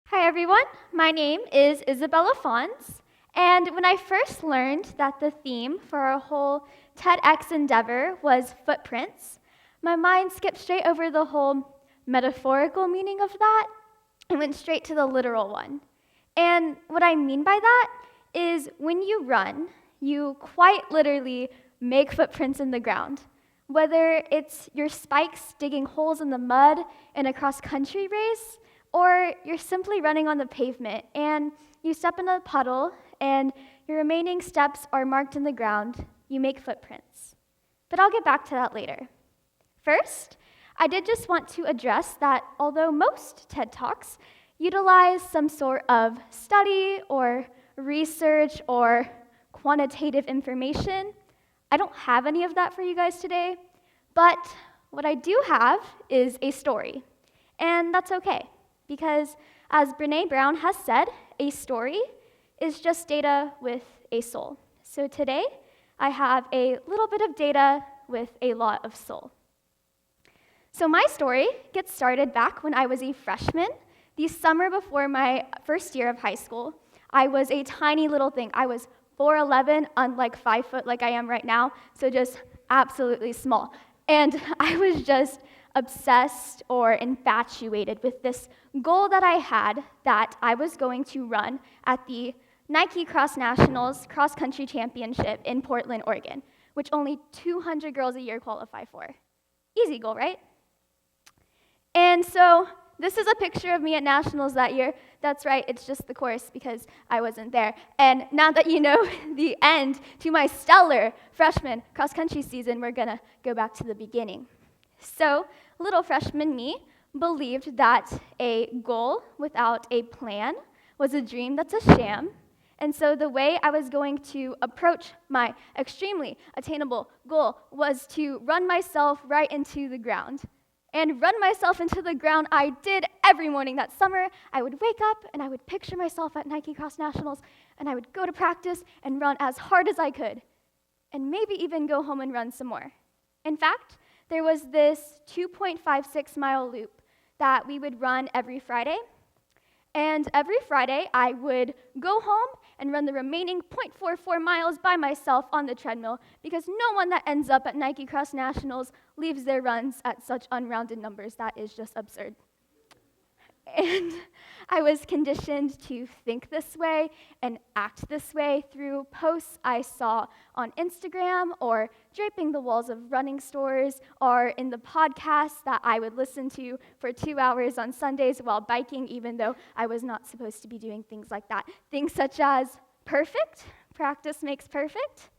Hi everyone, my name is Isabella Fons, and when I first learned that the theme for our whole TEDx endeavor was footprints, my mind skipped straight over the whole metaphorical meaning of that and went straight to the literal one. And what I mean by that is when you run, you quite literally make footprints in the ground. Whether it's your spikes digging holes in the mud in a cross-country race, or you're simply running on the pavement and you step in a puddle and your remaining steps are marked in the ground, you make footprints. But I'll get back to that later. First, I did just want to address that although most TED Talks utilize some sort of study or research or quantitative information, I don't have any of that for you guys today, but what I do have is a story, and that's okay. Because as Brené Brown has said, a story is just data with a soul. So today, I have a little bit of data with a lot of soul. So my story gets started back when I was a freshman, the summer before my first year of high school. I was a tiny little thing. I was 4'11", unlike 5 foot like I am right now, so just absolutely small. And I was just obsessed or infatuated with this goal that I had that I was going to run at the Nike Cross Nationals Cross Country Championship in Portland, Oregon, which only 200 girls a year qualify for. Easy goal, right? And so this is a picture of me at Nationals that year. That's right, it's just the course because I wasn't there. And now that you know the end to my stellar freshman cross-country season, we're gonna go back to the beginning. So, little freshman me believed that a goal without a plan was a dream that's a sham. And so the way I was going to approach my extremely attainable goal was to run myself right into the ground. And run myself into the ground I did every morning that summer. I would wake up and I would picture myself at Nike Cross Nationals and I would go to practice and run as hard as I could. And maybe even go home and run some more. In fact, there was this 2.56-mile loop that we would run every Friday. And every Friday, I would go home and run the remaining 0.44 miles by myself on the treadmill because no one that ends up at Nike Cross Nationals leaves their runs at such unrounded numbers. That is just absurd. And I was conditioned to think this way and act this way through posts I saw on Instagram or draping the walls of running stores or in the podcasts that I would listen to for 2 hours on Sundays while biking, even though I was not supposed to be doing things like that. Things such as perfect, practice makes perfect,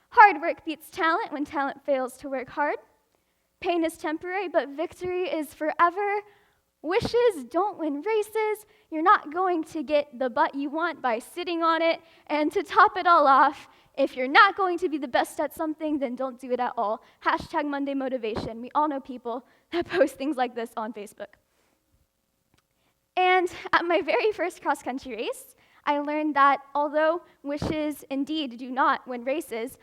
hard work beats talent when talent fails to work hard, pain is temporary but victory is forever, wishes don't win races. You're not going to get the butt you want by sitting on it. And to top it all off, if you're not going to be the best at something, then don't do it at all. Hashtag Monday Motivation. We all know people that post things like this on Facebook. And at my very first cross-country race, I learned that although wishes indeed do not win races,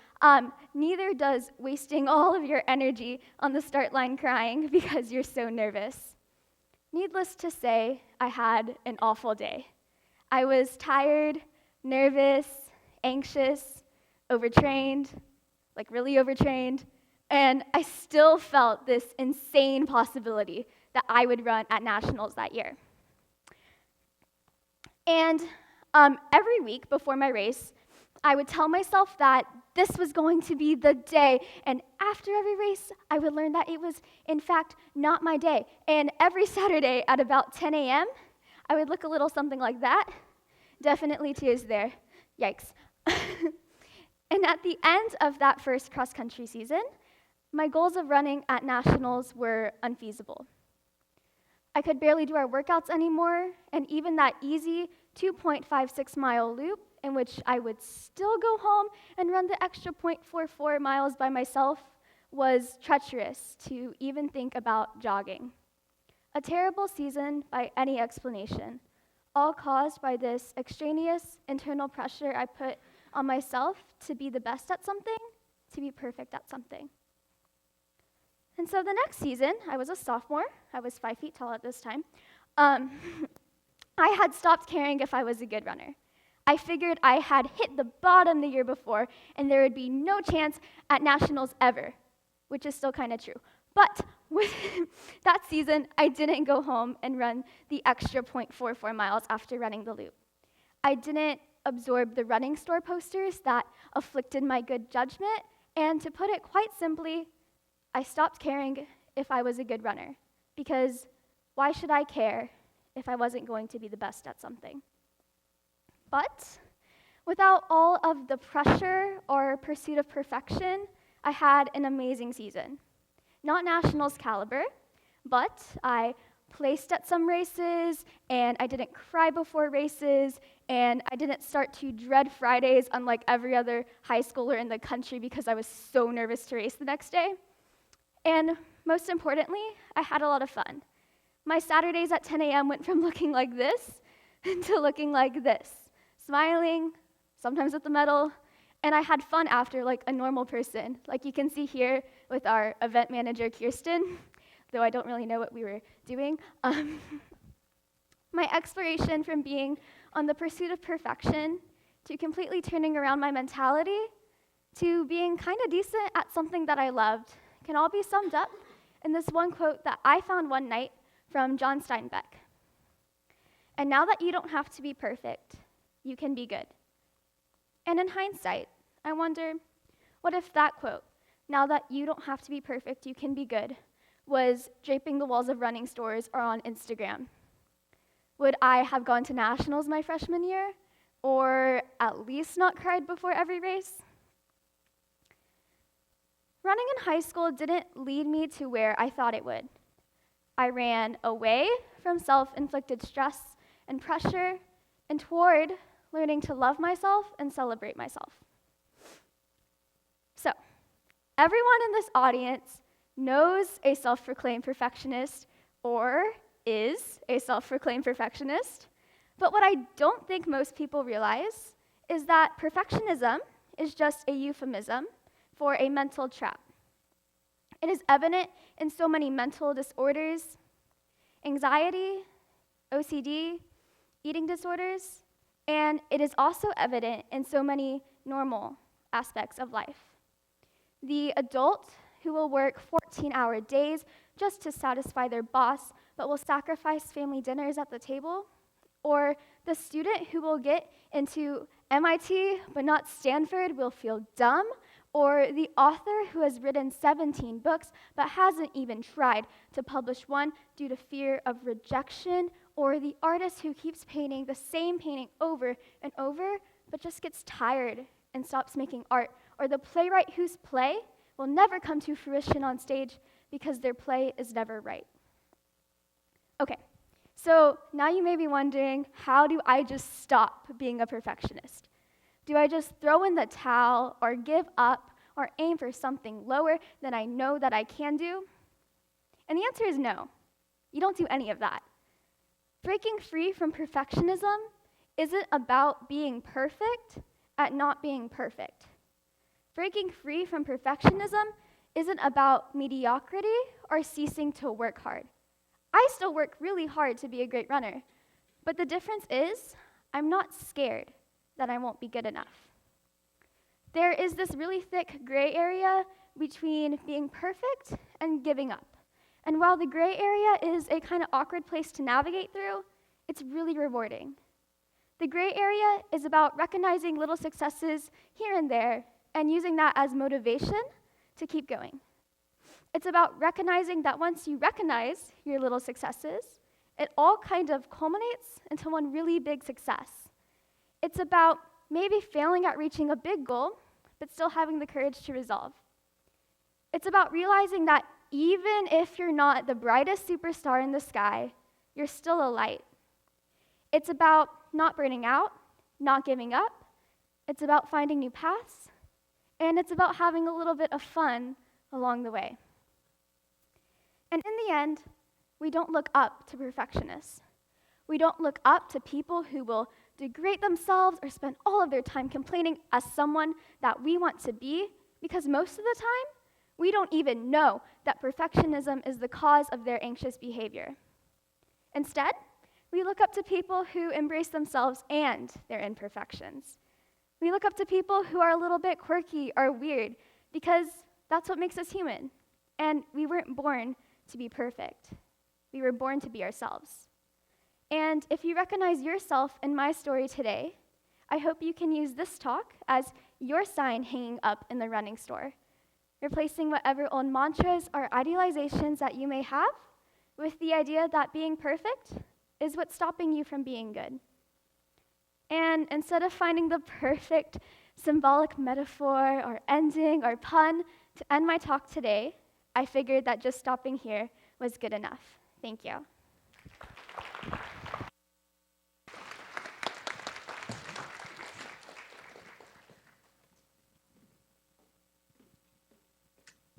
neither does wasting all of your energy on the start line crying because you're so nervous. Needless to say, I had an awful day. I was tired, nervous, anxious, overtrained, like really overtrained, and I still felt this insane possibility that I would run at Nationals that year. And every week before my race, I would tell myself that this was going to be the day, and after every race, I would learn that it was, in fact, not my day. And every Saturday at about 10 a.m., I would look a little something like that. Definitely tears there. Yikes. And at the end of that first cross-country season, my goals of running at Nationals were unfeasible. I could barely do our workouts anymore, and even that easy 2.56-mile loop in which I would still go home and run the extra 0.44 miles by myself was treacherous to even think about jogging. A terrible season by any explanation, all caused by this extraneous internal pressure I put on myself to be the best at something, to be perfect at something. And so the next season, I was a sophomore. I was 5 feet tall at this time. I had stopped caring if I was a good runner. I figured I had hit the bottom the year before and there would be no chance at nationals ever, which is still kind of true. But with that season, I didn't go home and run the extra 0.44 miles after running the loop. I didn't absorb the running store posters that afflicted my good judgment, and to put it quite simply, I stopped caring if I was a good runner, because why should I care if I wasn't going to be the best at something? But without all of the pressure or pursuit of perfection, I had an amazing season. Not nationals caliber, but I placed at some races, and I didn't cry before races, and I didn't start to dread Fridays unlike every other high schooler in the country because I was so nervous to race the next day. And most importantly, I had a lot of fun. My Saturdays at 10 a.m. went from looking like this to looking like this, smiling, sometimes with the medal, and I had fun after like a normal person, like you can see here with our event manager, Kirsten, though I don't really know what we were doing. My exploration from being on the pursuit of perfection to completely turning around my mentality to being kind of decent at something that I loved can all be summed up in this one quote that I found one night from John Steinbeck. And now that you don't have to be perfect, you can be good. And in hindsight, I wonder, what if that quote, now that you don't have to be perfect, you can be good, was draping the walls of running stores or on Instagram? Would I have gone to nationals my freshman year, or at least not cried before every race? Running in high school didn't lead me to where I thought it would. I ran away from self-inflicted stress and pressure and toward learning to love myself and celebrate myself. So, everyone in this audience knows a self-proclaimed perfectionist or is a self-proclaimed perfectionist, but what I don't think most people realize is that perfectionism is just a euphemism for a mental trap. It is evident in so many mental disorders, anxiety, OCD, eating disorders, and it is also evident in so many normal aspects of life. The adult who will work 14-hour days just to satisfy their boss, but will sacrifice family dinners at the table, or the student who will get into MIT but not Stanford will feel dumb, or the author who has written 17 books but hasn't even tried to publish one due to fear of rejection, or the artist who keeps painting the same painting over and over but just gets tired and stops making art, or the playwright whose play will never come to fruition on stage because their play is never right. Okay, so now you may be wondering, how do I just stop being a perfectionist? Do I just throw in the towel or give up or aim for something lower than I know that I can do? And the answer is no. You don't do any of that. Breaking free from perfectionism isn't about being perfect at not being perfect. Breaking free from perfectionism isn't about mediocrity or ceasing to work hard. I still work really hard to be a great runner, but the difference is I'm not scared that I won't be good enough. There is this really thick gray area between being perfect and giving up. And while the gray area is a kind of awkward place to navigate through, it's really rewarding. The gray area is about recognizing little successes here and there and using that as motivation to keep going. It's about recognizing that once you recognize your little successes, it all kind of culminates into one really big success. It's about maybe failing at reaching a big goal, but still having the courage to resolve. It's about realizing that even if you're not the brightest superstar in the sky, you're still a light. It's about not burning out, not giving up. It's about finding new paths, and it's about having a little bit of fun along the way. And in the end, we don't look up to perfectionists. We don't look up to people who will degrade themselves or spend all of their time complaining as someone that we want to be, because most of the time, we don't even know that perfectionism is the cause of their anxious behavior. Instead, We look up to people who embrace themselves and their imperfections. We look up to people who are a little bit quirky or weird because that's what makes us human. And we weren't born to be perfect. We were born to be ourselves. And if you recognize yourself in my story today, I hope you can use this talk as your sign hanging up in the running store, replacing whatever old mantras or idealizations that you may have with the idea that being perfect is what's stopping you from being good. And instead of finding the perfect symbolic metaphor or ending or pun to end my talk today, I figured that just stopping here was good enough. Thank you.